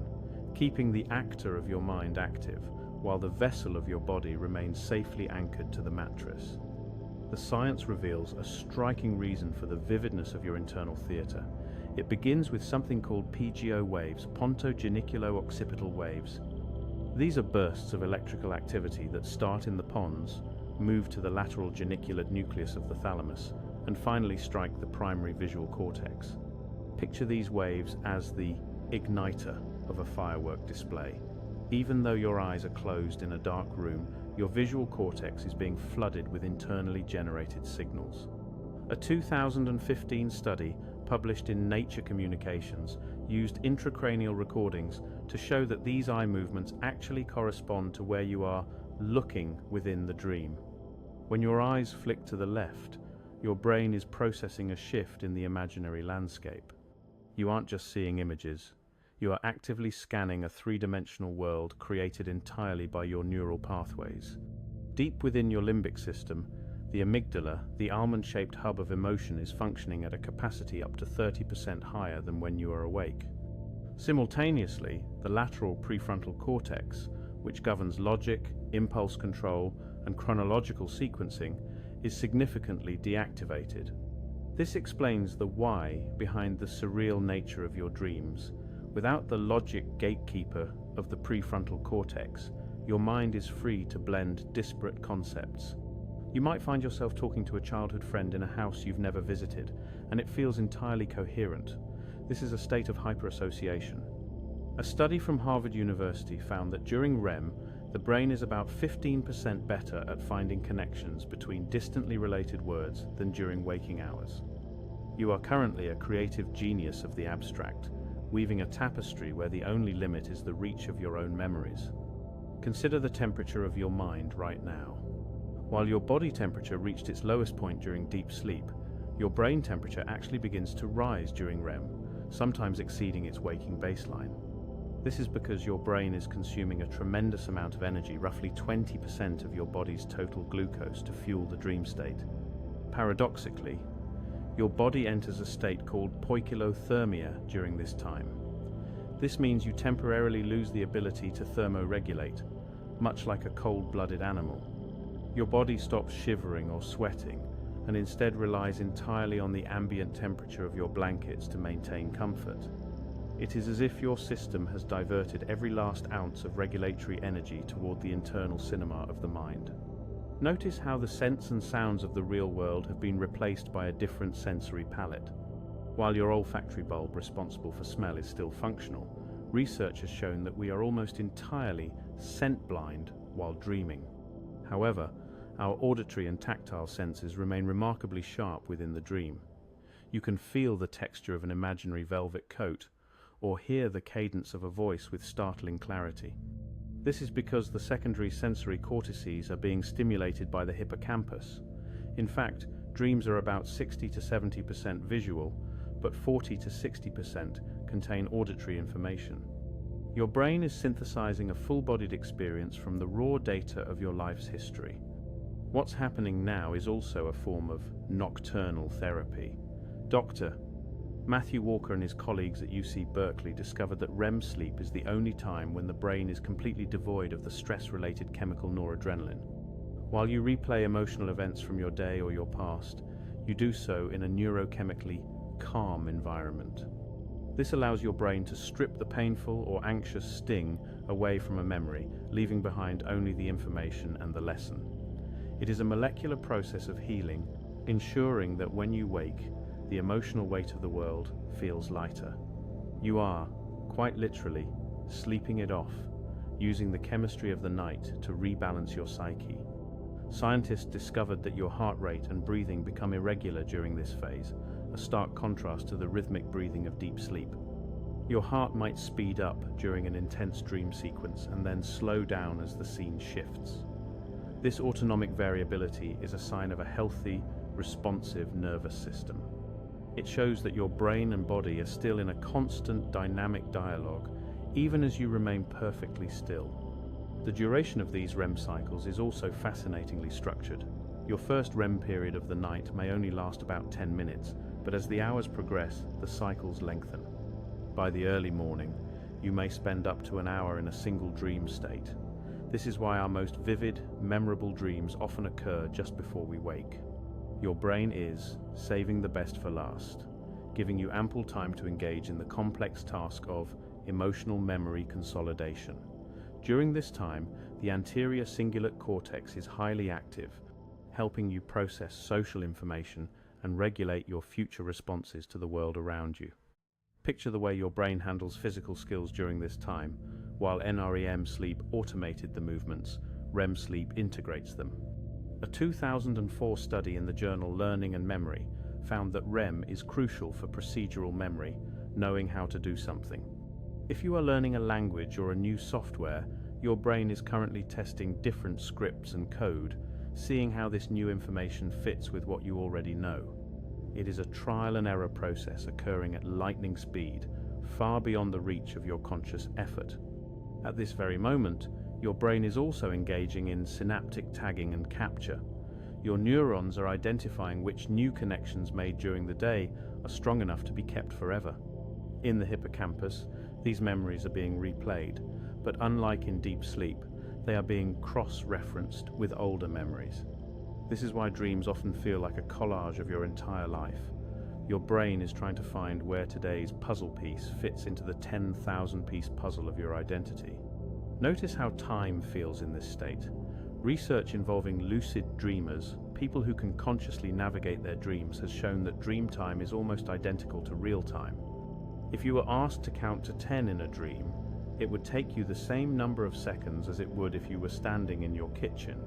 keeping the actor of your mind active, while the vessel of your body remains safely anchored to the mattress. The science reveals a striking reason for the vividness of your internal theater. It begins with something called PGO waves, pontogeniculo-occipital waves. These are bursts of electrical activity that start in the pons, move to the lateral geniculate nucleus of the thalamus, and finally strike the primary visual cortex. Picture these waves as the igniter of a firework display. Even though your eyes are closed in a dark room, your visual cortex is being flooded with internally generated signals. A 2015 study published in Nature Communications used intracranial recordings to show that these eye movements actually correspond to where you are looking within the dream. When your eyes flick to the left, your brain is processing a shift in the imaginary landscape. You aren't just seeing images. You are actively scanning a three-dimensional world created entirely by your neural pathways. Deep within your limbic system, the amygdala, the almond-shaped hub of emotion, is functioning at a capacity up to 30% higher than when you are awake. Simultaneously, the lateral prefrontal cortex, which governs logic, impulse control, and chronological sequencing, is significantly deactivated. This explains the why behind the surreal nature of your dreams. Without the logic gatekeeper of the prefrontal cortex, your mind is free to blend disparate concepts. You might find yourself talking to a childhood friend in a house you've never visited, and it feels entirely coherent. This is a state of hyperassociation. A study from Harvard University found that during REM, the brain is about 15% better at finding connections between distantly related words than during waking hours. You are currently a creative genius of the abstract, weaving a tapestry where the only limit is the reach of your own memories. Consider the temperature of your mind right now. While your body temperature reached its lowest point during deep sleep, your brain temperature actually begins to rise during REM, sometimes exceeding its waking baseline. This is because your brain is consuming a tremendous amount of energy, roughly 20% of your body's total glucose, to fuel the dream state. Paradoxically, your body enters a state called poikilothermia during this time. This means you temporarily lose the ability to thermoregulate, much like a cold-blooded animal. Your body stops shivering or sweating, and instead relies entirely on the ambient temperature of your blankets to maintain comfort. It is as if your system has diverted every last ounce of regulatory energy toward the internal cinema of the mind. Notice how the scents and sounds of the real world have been replaced by a different sensory palette. While your olfactory bulb responsible for smell is still functional, research has shown that we are almost entirely scent blind while dreaming. However, our auditory and tactile senses remain remarkably sharp within the dream. You can feel the texture of an imaginary velvet coat, or hear the cadence of a voice with startling clarity. This is because the secondary sensory cortices are being stimulated by the hippocampus. In fact, dreams are about 60 to 70% visual, but 40 to 60% contain auditory information. Your brain is synthesizing a full-bodied experience from the raw data of your life's history. What's happening now is also a form of nocturnal therapy. Dr. Matthew Walker and his colleagues at UC Berkeley discovered that REM sleep is the only time when the brain is completely devoid of the stress-related chemical noradrenaline. While you replay emotional events from your day or your past, you do so in a neurochemically calm environment. This allows your brain to strip the painful or anxious sting away from a memory, leaving behind only the information and the lesson. It is a molecular process of healing, ensuring that when you wake, the emotional weight of the world feels lighter. You are, quite literally, sleeping it off, using the chemistry of the night to rebalance your psyche. Scientists discovered that your heart rate and breathing become irregular during this phase, a stark contrast to the rhythmic breathing of deep sleep. Your heart might speed up during an intense dream sequence and then slow down as the scene shifts. This autonomic variability is a sign of a healthy, responsive nervous system. It shows that your brain and body are still in a constant dynamic dialogue, even as you remain perfectly still. The duration of these REM cycles is also fascinatingly structured. Your first REM period of the night may only last about 10 minutes, but as the hours progress, the cycles lengthen. By the early morning, you may spend up to an hour in a single dream state. This is why our most vivid, memorable dreams often occur just before we wake. Your brain is saving the best for last, giving you ample time to engage in the complex task of emotional memory consolidation. During this time, the anterior cingulate cortex is highly active, helping you process social information and regulate your future responses to the world around you. Picture the way your brain handles physical skills during this time. While NREM sleep automated the movements, REM sleep integrates them. A 2004 study in the journal Learning and Memory found that REM is crucial for procedural memory, knowing how to do something. If you are learning a language or a new software, your brain is currently testing different scripts and code, seeing how this new information fits with what you already know. It is a trial and error process occurring at lightning speed, far beyond the reach of your conscious effort. At this very moment, your brain is also engaging in synaptic tagging and capture. Your neurons are identifying which new connections made during the day are strong enough to be kept forever. In the hippocampus, these memories are being replayed, but unlike in deep sleep, they are being cross-referenced with older memories. This is why dreams often feel like a collage of your entire life. Your brain is trying to find where today's puzzle piece fits into the 10,000-piece puzzle of your identity. Notice how time feels in this state. Research involving lucid dreamers, people who can consciously navigate their dreams, has shown that dream time is almost identical to real time. If you were asked to count to 10 in a dream, it would take you the same number of seconds as it would if you were standing in your kitchen.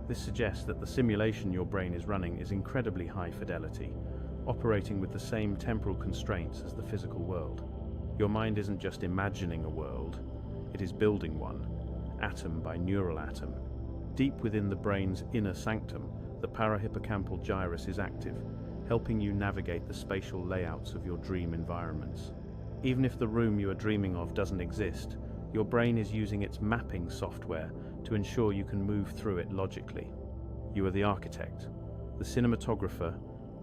This suggests that the simulation your brain is running is incredibly high fidelity, operating with the same temporal constraints as the physical world. Your mind isn't just imagining a world, it is building one, atom by neural atom. Deep within the brain's inner sanctum, the parahippocampal gyrus is active, helping you navigate the spatial layouts of your dream environments. Even if the room you are dreaming of doesn't exist, your brain is using its mapping software to ensure you can move through it logically. You are the architect, the cinematographer,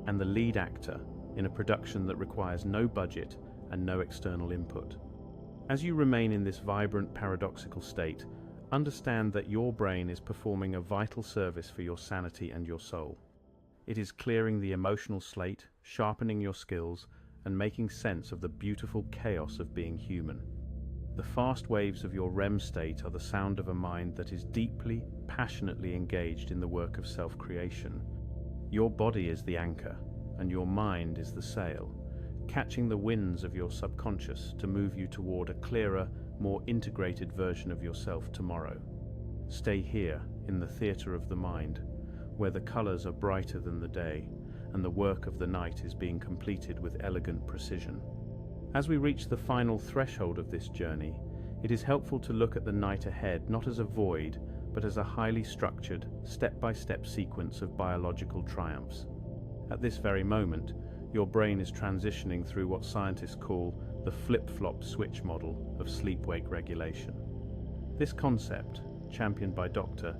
and the lead actor in a production that requires no budget and no external input. As you remain in this vibrant, paradoxical state, understand that your brain is performing a vital service for your sanity and your soul. It is clearing the emotional slate, sharpening your skills, and making sense of the beautiful chaos of being human. The fast waves of your REM state are the sound of a mind that is deeply, passionately engaged in the work of self-creation. Your body is the anchor, and your mind is the sail, catching the winds of your subconscious to move you toward a clearer, more integrated version of yourself tomorrow. Stay here, in the theater of the mind, where the colors are brighter than the day, and the work of the night is being completed with elegant precision. As we reach the final threshold of this journey, it is helpful to look at the night ahead not as a void, but as a highly structured, step-by-step sequence of biological triumphs. At this very moment, your brain is transitioning through what scientists call the flip-flop switch model of sleep-wake regulation. This concept, championed by Dr.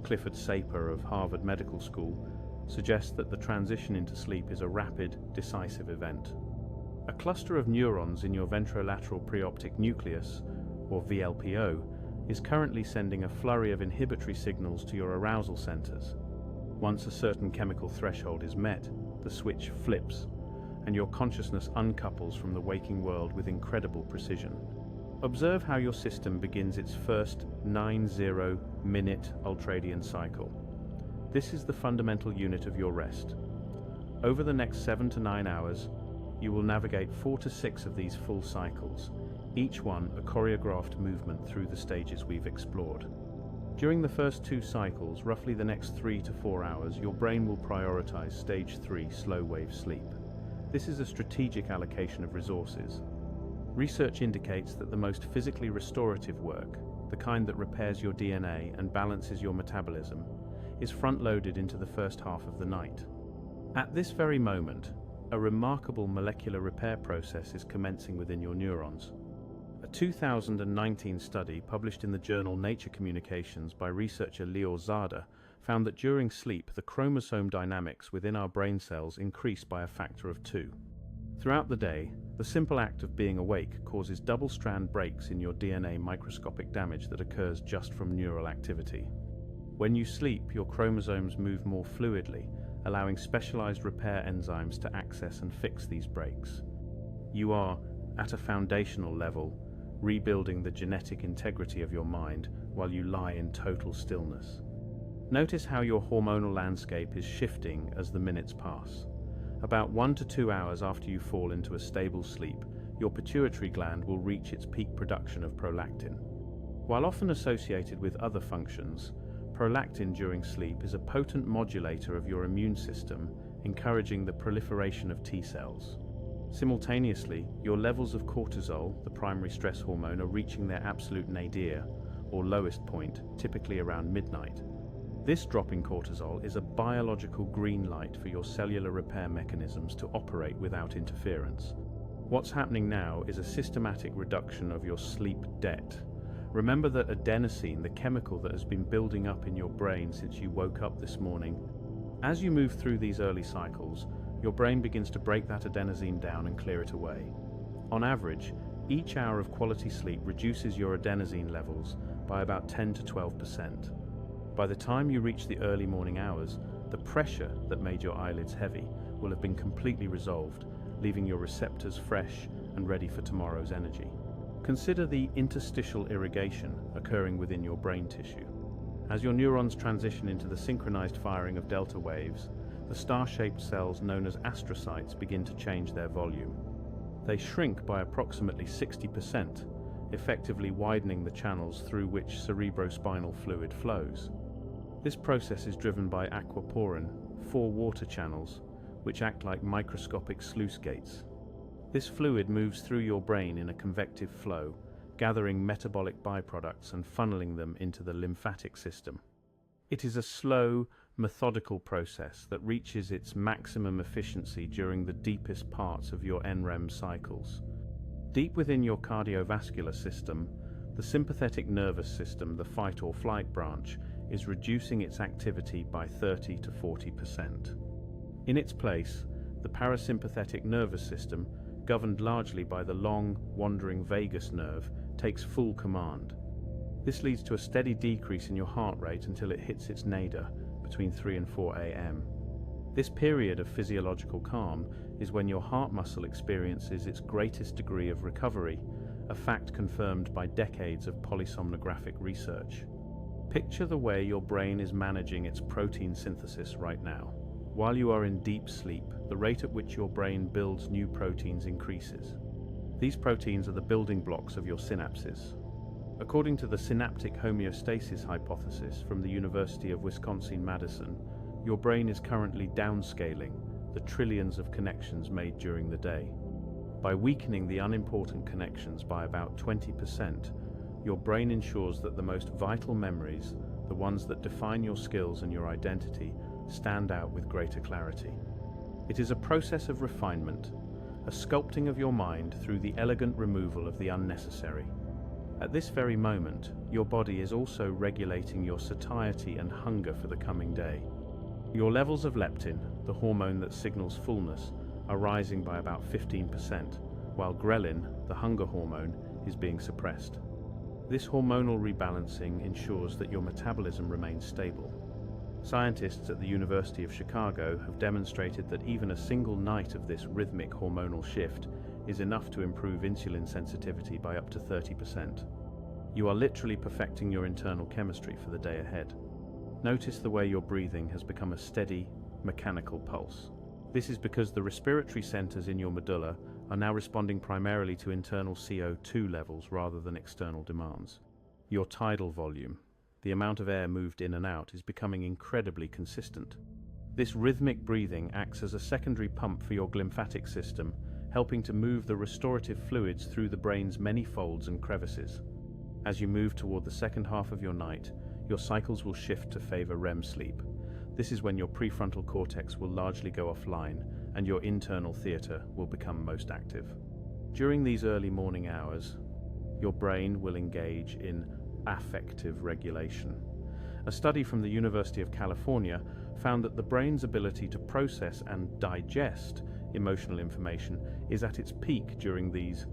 Clifford Saper of Harvard Medical School, suggests that the transition into sleep is a rapid, decisive event. A cluster of neurons in your ventrolateral preoptic nucleus, or VLPO, is currently sending a flurry of inhibitory signals to your arousal centers. Once a certain chemical threshold is met, the switch flips, and your consciousness uncouples from the waking world with incredible precision. Observe how your system begins its first 90-minute ultradian cycle. This is the fundamental unit of your rest. Over the next 7 to 9 hours, you will navigate 4 to 6 of these full cycles, each one a choreographed movement through the stages we've explored. During the first 2 cycles, roughly the next 3 to 4 hours, your brain will prioritize stage 3 slow-wave sleep. This is a strategic allocation of resources. Research indicates that the most physically restorative work, the kind that repairs your DNA and balances your metabolism, is front-loaded into the first half of the night. At this very moment, a remarkable molecular repair process is commencing within your neurons. A 2019 study published in the journal Nature Communications by researcher Leo Zada found that during sleep, the chromosome dynamics within our brain cells increase by a factor of 2. Throughout the day, the simple act of being awake causes double-strand breaks in your DNA microscopic damage that occurs just from neural activity. When you sleep, your chromosomes move more fluidly, allowing specialized repair enzymes to access and fix these breaks. You are, at a foundational level, rebuilding the genetic integrity of your mind while you lie in total stillness. Notice how your hormonal landscape is shifting as the minutes pass. About 1 to 2 hours after you fall into a stable sleep, your pituitary gland will reach its peak production of prolactin. While often associated with other functions, prolactin during sleep is a potent modulator of your immune system, encouraging the proliferation of T cells. Simultaneously, your levels of cortisol, the primary stress hormone, are reaching their absolute nadir, or lowest point, typically around midnight. This drop in cortisol is a biological green light for your cellular repair mechanisms to operate without interference. What's happening now is a systematic reduction of your sleep debt. Remember that adenosine, the chemical that has been building up in your brain since you woke up this morning, as you move through these early cycles, your brain begins to break that adenosine down and clear it away. On average, each hour of quality sleep reduces your adenosine levels by about 10 to 12%. By the time you reach the early morning hours, the pressure that made your eyelids heavy will have been completely resolved, leaving your receptors fresh and ready for tomorrow's energy. Consider the interstitial irrigation occurring within your brain tissue. As your neurons transition into the synchronized firing of delta waves, the star-shaped cells known as astrocytes begin to change their volume. They shrink by approximately 60%, effectively widening the channels through which cerebrospinal fluid flows. This process is driven by aquaporin, 4 water channels, which act like microscopic sluice gates. This fluid moves through your brain in a convective flow, gathering metabolic byproducts and funneling them into the lymphatic system. It is a slow, methodical process that reaches its maximum efficiency during the deepest parts of your NREM cycles. Deep within your cardiovascular system, the sympathetic nervous system, the fight or flight branch, is reducing its activity by 30 to 40%. In its place, the parasympathetic nervous system, governed largely by the long, wandering vagus nerve, takes full command. This leads to a steady decrease in your heart rate until it hits its nadir, between 3 and 4 a.m. This period of physiological calm is when your heart muscle experiences its greatest degree of recovery, a fact confirmed by decades of polysomnographic research. Picture the way your brain is managing its protein synthesis right now. While you are in deep sleep, the rate at which your brain builds new proteins increases. These proteins are the building blocks of your synapses. According to the synaptic homeostasis hypothesis from the University of Wisconsin-Madison, your brain is currently downscaling the trillions of connections made during the day. By weakening the unimportant connections by about 20%, your brain ensures that the most vital memories, the ones that define your skills and your identity, stand out with greater clarity. It is a process of refinement, a sculpting of your mind through the elegant removal of the unnecessary. At this very moment, your body is also regulating your satiety and hunger for the coming day. Your levels of leptin, the hormone that signals fullness, are rising by about 15%, while ghrelin, the hunger hormone, is being suppressed. This hormonal rebalancing ensures that your metabolism remains stable. Scientists at the University of Chicago have demonstrated that even a single night of this rhythmic hormonal shift is enough to improve insulin sensitivity by up to 30%. You are literally perfecting your internal chemistry for the day ahead. Notice the way your breathing has become a steady, mechanical pulse. This is because the respiratory centers in your medulla are now responding primarily to internal CO2 levels rather than external demands. Your tidal volume, the amount of air moved in and out, is becoming incredibly consistent. This rhythmic breathing acts as a secondary pump for your glymphatic system, helping to move the restorative fluids through the brain's many folds and crevices. As you move toward the second half of your night, your cycles will shift to favor REM sleep. This is when your prefrontal cortex will largely go offline and your internal theater will become most active. During these early morning hours, your brain will engage in affective regulation. A study from the University of California found that the brain's ability to process and digest emotional information is at its peak during these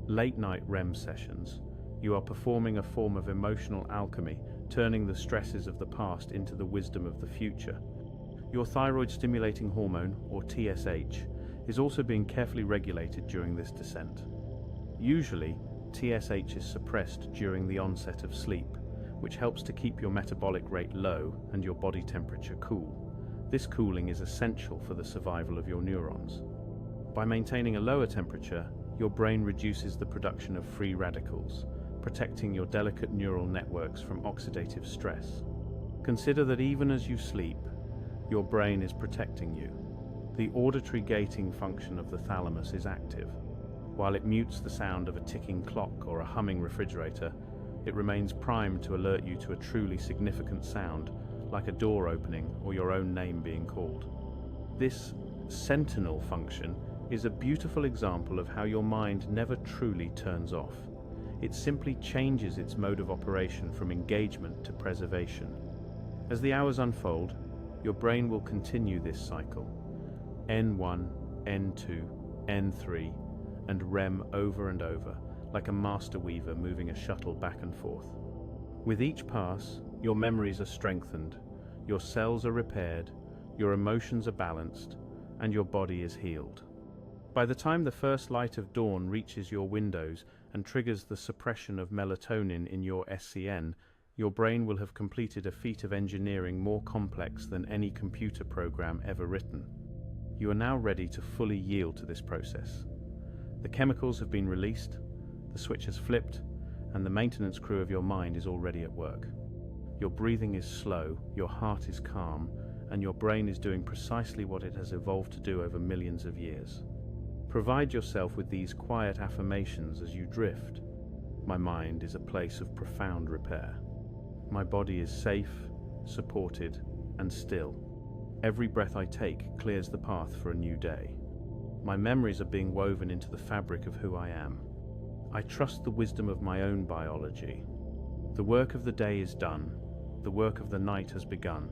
late-night REM sessions. You are performing a form of emotional alchemy, turning the stresses of the past into the wisdom of the future. Your thyroid-stimulating hormone, or TSH, is also being carefully regulated during this descent. Usually, TSH is suppressed during the onset of sleep, which helps to keep your metabolic rate low and your body temperature cool. This cooling is essential for the survival of your neurons. By maintaining a lower temperature, your brain reduces the production of free radicals, protecting your delicate neural networks from oxidative stress. Consider that even as you sleep, your brain is protecting you. The auditory gating function of the thalamus is active. While it mutes the sound of a ticking clock or a humming refrigerator, it remains primed to alert you to a truly significant sound, like a door opening or your own name being called. This sentinel function is a beautiful example of how your mind never truly turns off. It simply changes its mode of operation from engagement to preservation. As the hours unfold, your brain will continue this cycle. N1, N2, N3, and REM over and over, like a master weaver moving a shuttle back and forth. With each pass, your memories are strengthened, your cells are repaired, your emotions are balanced, and your body is healed. By the time the first light of dawn reaches your windows and triggers the suppression of melatonin in your SCN, your brain will have completed a feat of engineering more complex than any computer program ever written. You are now ready to fully yield to this process. The chemicals have been released, the switch has flipped, and the maintenance crew of your mind is already at work. Your breathing is slow, your heart is calm, and your brain is doing precisely what it has evolved to do over millions of years. Provide yourself with these quiet affirmations as you drift. My mind is a place of profound repair. My body is safe, supported, and still. Every breath I take clears the path for a new day. My memories are being woven into the fabric of who I am. I trust the wisdom of my own biology. The work of the day is done. The work of the night has begun.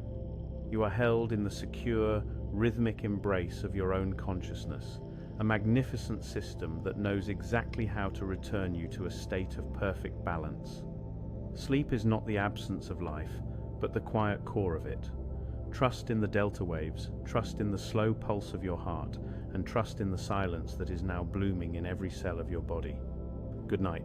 You are held in the secure, rhythmic embrace of your own consciousness, a magnificent system that knows exactly how to return you to a state of perfect balance. Sleep is not the absence of life, but the quiet core of it. Trust in the delta waves, trust in the slow pulse of your heart, and trust in the silence that is now blooming in every cell of your body. Good night.